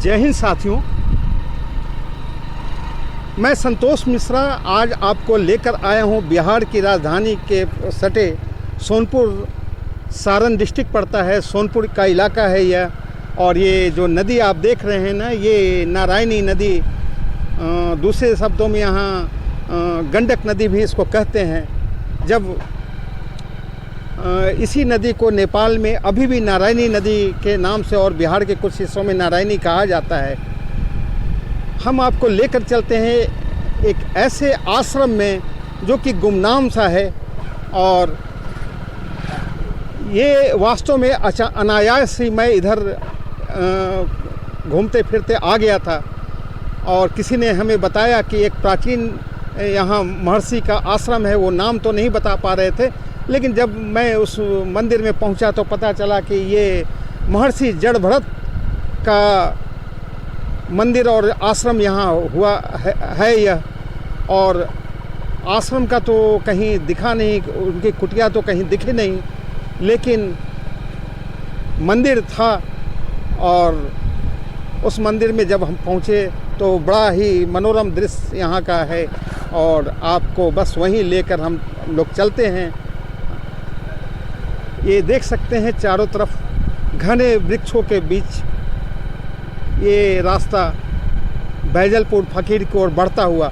जय हिंद साथियों, मैं संतोष मिश्रा आज आपको लेकर आया हूं बिहार की राजधानी के सटे सोनपुर, सारण डिस्ट्रिक्ट पड़ता है, सोनपुर का इलाका है यह। और ये जो नदी आप देख रहे हैं ना, ये नारायणी नदी, दूसरे शब्दों में यहाँ गंडक नदी भी इसको कहते हैं। जब इसी नदी को नेपाल में अभी भी नारायणी नदी के नाम से और बिहार के कुछ हिस्सों में नारायणी कहा जाता है। हम आपको लेकर चलते हैं एक ऐसे आश्रम में जो कि गुमनाम सा है, और ये वास्तव में अनायास ही मैं इधर घूमते फिरते आ गया था और किसी ने हमें बताया कि एक प्राचीन यहाँ महर्षि का आश्रम है। वो नाम तो नहीं बता पा रहे थे, लेकिन जब मैं उस मंदिर में पहुंचा तो पता चला कि ये महर्षि जड़भरत का मंदिर और आश्रम यहाँ हुआ है यह। और आश्रम का तो कहीं दिखा नहीं, उनकी कुटिया तो कहीं दिखी नहीं, लेकिन मंदिर था। और उस मंदिर में जब हम पहुँचे तो बड़ा ही मनोरम दृश्य यहाँ का है, और आपको बस वहीं लेकर हम लोग चलते हैं। ये देख सकते हैं चारों तरफ घने वृक्षों के बीच ये रास्ता बैजलपुर फकीर की ओर बढ़ता हुआ।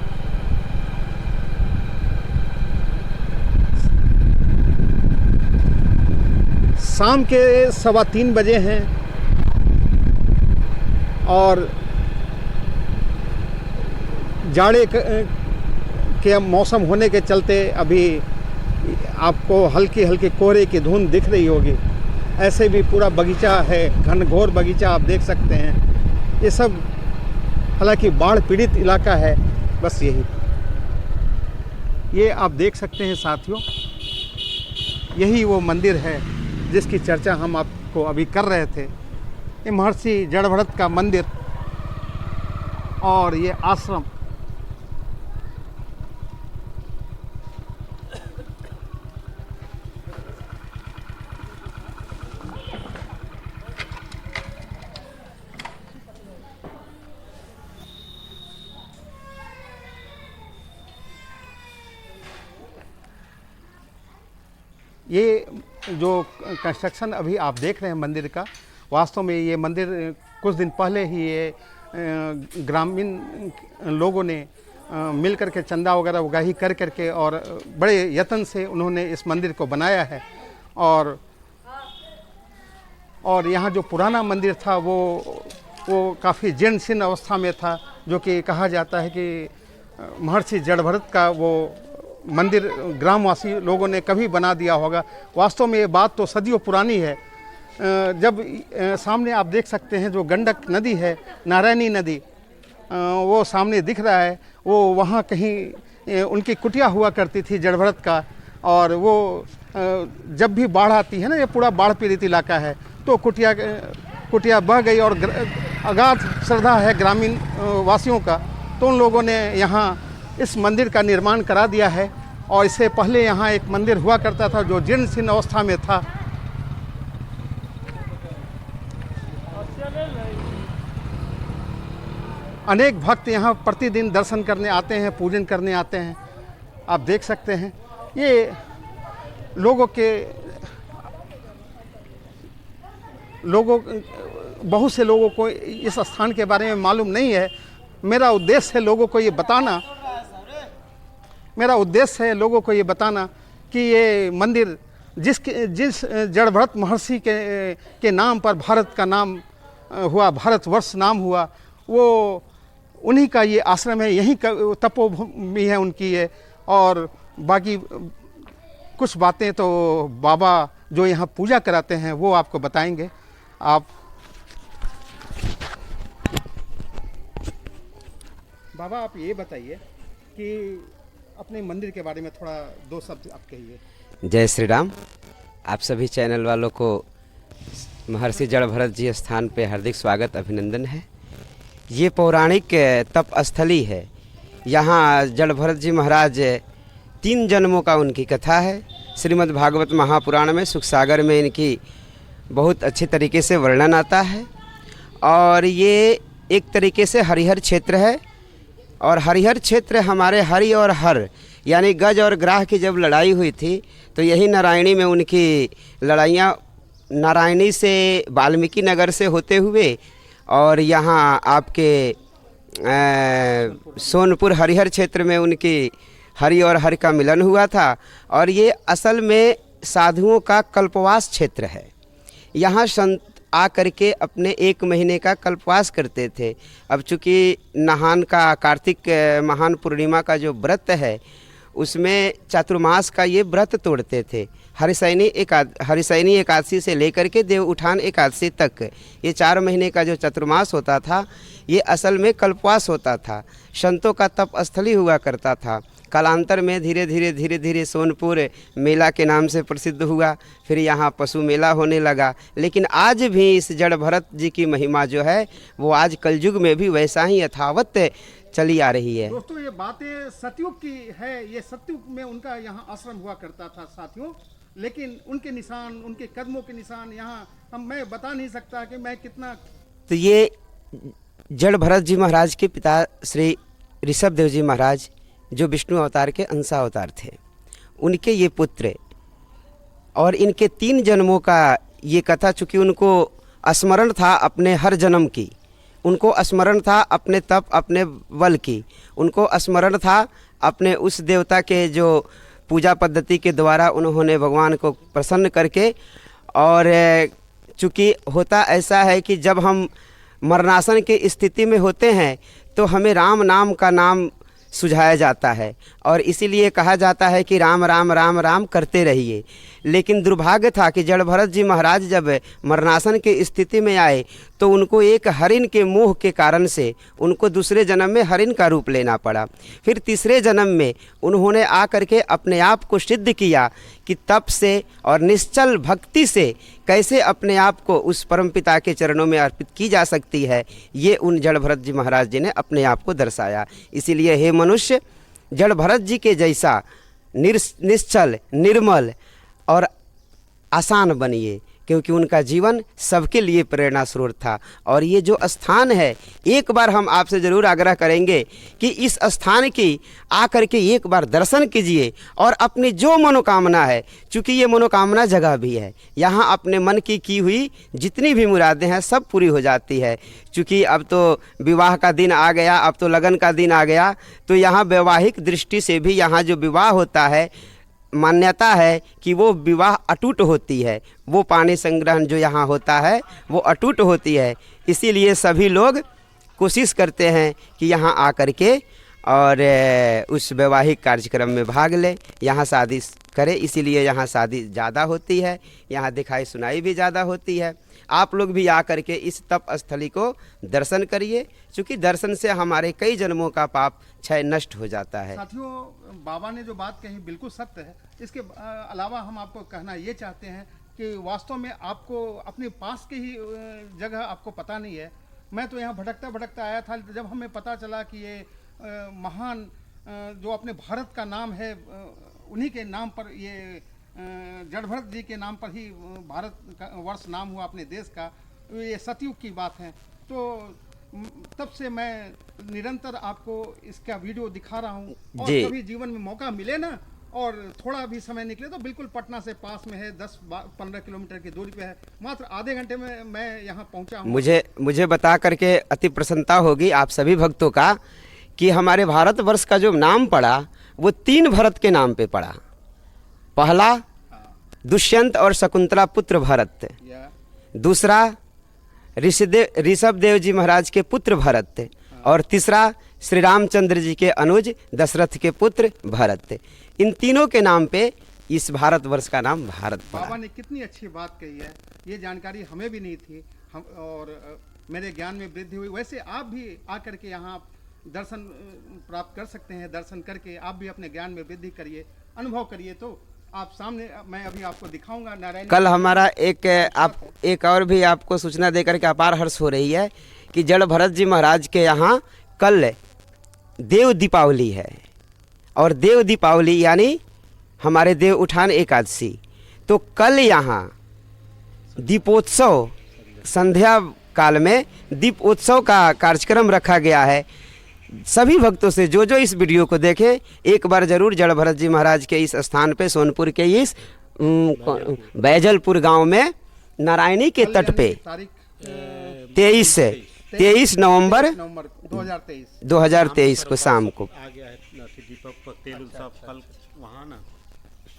शाम के 3:15 बजे हैं और जाड़े के मौसम होने के चलते अभी आपको हल्की हल्की कोहरे की धुंध दिख रही होगी। ऐसे भी पूरा बगीचा है, घनघोर बगीचा आप देख सकते हैं। ये सब हालांकि बाढ़ पीड़ित इलाका है, बस यही। ये आप देख सकते हैं साथियों, यही वो मंदिर है जिसकी चर्चा हम आपको अभी कर रहे थे। ये महर्षि जड़भरत का मंदिर और ये आश्रम। ये जो कंस्ट्रक्शन अभी आप देख रहे हैं मंदिर का, वास्तव में ये मंदिर कुछ दिन पहले ही ये ग्रामीण लोगों ने मिल कर के चंदा वगैरह उगाही कर करके और बड़े यत्न से उन्होंने इस मंदिर को बनाया है। और यहाँ जो पुराना मंदिर था वो काफ़ी जीर्ण शीर्ण अवस्था में था, जो कि कहा जाता है कि महर्षि जड़भरत का वो मंदिर ग्रामवासी लोगों ने कभी बना दिया होगा। वास्तव में ये बात तो सदियों पुरानी है। जब सामने आप देख सकते हैं जो गंडक नदी है, नारायणी नदी, वो सामने दिख रहा है, वो वहाँ कहीं उनकी कुटिया हुआ करती थी जड़भरत का। और वो जब भी बाढ़ आती है ना, ये पूरा बाढ़ पीड़ित इलाका है, तो कुटिया बह गई और अगाध श्रद्धा है ग्रामीण वासियों का, तो उन लोगों ने यहाँ इस मंदिर का निर्माण करा दिया है। और इससे पहले यहाँ एक मंदिर हुआ करता था जो जीर्ण शीर्ण अवस्था में था। अनेक भक्त यहाँ प्रतिदिन दर्शन करने आते हैं, पूजन करने आते हैं। आप देख सकते हैं ये बहुत से लोगों को इस स्थान के बारे में मालूम नहीं है। मेरा उद्देश्य है लोगों को ये बताना कि ये मंदिर जिस जड़भरत महर्षि के नाम पर भारत का नाम हुआ, भारतवर्ष नाम हुआ, वो उन्हीं का ये आश्रम है, यहीं का तपोभूमि है उनकी है। और बाकी कुछ बातें तो बाबा जो यहाँ पूजा कराते हैं वो आपको बताएंगे। बाबा आप ये बताइए कि अपने मंदिर के बारे में थोड़ा 2 शब्द आप कहिए। जय श्री राम। आप सभी चैनल वालों को महर्षि जड़भरत जी स्थान पे हार्दिक स्वागत, अभिनंदन है। ये पौराणिक तप स्थली है। यहाँ जड़भरत जी महाराज 3 जन्मों का उनकी कथा है। श्रीमद् भागवत महापुराण में सुखसागर में इनकी बहुत अच्छे तरीके से वर्णन आता है। और ये एक तरीके से हरिहर क्षेत्र है। और हरिहर क्षेत्र हमारे हरि और हर यानी गज और ग्राह की जब लड़ाई हुई थी तो यही नारायणी में उनकी लड़ाइयाँ नारायणी से वाल्मीकि नगर से होते हुए और यहाँ आपके सोनपुर हरिहर क्षेत्र में उनकी हरि और हर का मिलन हुआ था। और ये असल में साधुओं का कल्पवास क्षेत्र है। यहाँ संत आ करके अपने 1 महीने का कल्पवास करते थे। अब चूँकि नहान का कार्तिक महान पूर्णिमा का जो व्रत है उसमें चातुर्मास का ये व्रत तोड़ते थे। हरिशयनी एकादशी से लेकर के देव उठान एकादशी तक ये 4 महीने का जो चतुर्मास होता था ये असल में कल्पवास होता था। संतों का तप स्थली हुआ करता था। कालांतर में धीरे धीरे सोनपुर मेला के नाम से प्रसिद्ध हुआ। फिर यहाँ पशु मेला होने लगा। लेकिन आज भी इस जड़ भरत जी की महिमा जो है वो आज कलयुग में भी वैसा ही यथावत चली आ रही है। दोस्तों ये बातें सतयुग की है। ये सतयुग में उनका यहाँ आश्रम हुआ करता था साथियों। लेकिन उनके निशान, उनके कदमों के निशान यहाँ मैं बता नहीं सकता कि मैं कितना। तो ये जड़ भरत जी महाराज के पिता श्री ऋषभ देव जी महाराज जो विष्णु अवतार के अंशा अवतार थे, उनके ये पुत्र और इनके 3 जन्मों का ये कथा, चूँकि उनको स्मरण था अपने हर जन्म की, उनको स्मरण था अपने तप अपने बल की, उनको स्मरण था अपने उस देवता के जो पूजा पद्धति के द्वारा उन्होंने भगवान को प्रसन्न करके। और चूँकि होता ऐसा है कि जब हम मरणासन की स्थिति में होते हैं तो हमें राम नाम का नाम सुझाया जाता है और इसीलिए कहा जाता है कि राम राम राम राम करते रहिए। लेकिन दुर्भाग्य था कि जड़ भरत जी महाराज जब मरणासन की स्थिति में आए तो उनको एक हरिण के मोह के कारण से उनको दूसरे जन्म में हरिण का रूप लेना पड़ा। फिर तीसरे जन्म में उन्होंने आकर के अपने आप को सिद्ध किया कि तप से और निश्चल भक्ति से कैसे अपने आप को उस परमपिता के चरणों में अर्पित की जा सकती है। ये उन जड़ भरत जी महाराज जी ने अपने आप को दर्शाया। इसीलिए हे मनुष्य, जड़ भरत जी के जैसा निश्चल, निर्मल और आसान बनिए, क्योंकि उनका जीवन सबके लिए प्रेरणा स्रोत था। और ये जो स्थान है, एक बार हम आपसे ज़रूर आग्रह करेंगे कि इस स्थान की आकर के एक बार दर्शन कीजिए और अपनी जो मनोकामना है, चूँकि ये मनोकामना जगह भी है, यहाँ अपने मन की हुई जितनी भी मुरादें हैं सब पूरी हो जाती है। चूँकि अब तो विवाह का दिन आ गया, अब तो लगन का दिन आ गया, तो यहाँ वैवाहिक दृष्टि से भी यहाँ जो विवाह होता है मान्यता है कि वो विवाह अटूट होती है। वो पानी संग्रहण जो यहाँ होता है वो अटूट होती है। इसीलिए सभी लोग कोशिश करते हैं कि यहाँ आकर के और उस वैवाहिक कार्यक्रम में भाग ले, यहाँ शादी करे। इसीलिए यहाँ शादी ज़्यादा होती है, यहाँ दिखाई सुनाई भी ज़्यादा होती है। आप लोग भी आकर के इस तप स्थली को दर्शन करिए, क्योंकि दर्शन से हमारे कई जन्मों का पाप क्षय नष्ट हो जाता है। साथियों, बाबा ने जो बात कही बिल्कुल सत्य है। इसके अलावा हम आपको कहना ये चाहते हैं कि वास्तव में आपको अपने पास की ही जगह आपको पता नहीं है। मैं तो यहाँ भटकता भटकता आया था, जब हमें पता चला कि ये महान जो अपने भारत का नाम है, उन्हीं के नाम पर ये जड़ भरत जी के नाम पर ही भारत का वर्ष नाम हुआ अपने देश का, ये सतयुग की बात है। तो तब से मैं निरंतर आपको इसका वीडियो दिखा रहा हूँ। और कभी जीवन में मौका मिले ना और थोड़ा भी समय निकले तो बिल्कुल पटना से पास में है, 10-15 किलोमीटर की दूरी पे है। मात्र आधे घंटे में मैं यहाँ पहुँचा हूँ। मुझे बता करके अति प्रसन्नता होगी आप सभी भक्तों का कि हमारे भारतवर्ष का जो नाम पड़ा वो 3 भरत के नाम पे पड़ा। पहला दुष्यंत और शकुंतला पुत्र भरत, दूसरा ऋषभ देव जी महाराज के पुत्र भरत, और तीसरा श्री रामचंद्र जी के अनुज दशरथ के पुत्र भरत। इन तीनों के नाम पे इस भारतवर्ष का नाम भारत पड़ा। बाबा ने कितनी अच्छी बात कही है, ये जानकारी हमें भी नहीं थी, हम और मेरे ज्ञान में वृद्धि हुई। वैसे आप भी आकर के यहाँ दर्शन प्राप्त कर सकते हैं। दर्शन करके आप भी अपने ज्ञान में वृद्धि करिए, अनुभव करिए। तो आप सामने मैं अभी आपको दिखाऊंगा नारायण। कल हमारा एक और भी आपको सूचना देकर के अपार हर्ष हो रही है कि जड़ भरत जी महाराज के यहाँ कल देव दीपावली है। और देव दीपावली यानी हमारे देव उठान एकादशी। तो कल यहाँ दीपोत्सव संध्या काल में दीप उत्सव का कार्यक्रम रखा गया है। सभी भक्तों से जो इस वीडियो को देखें, एक बार जरूर जड़ भरत जी महाराज के इस स्थान पे, सोनपुर के इस बैजलपुर गांव में नारायणी के तट पे 23 नवंबर 2023 को शाम को आ गया है दीपक को तेल सब फल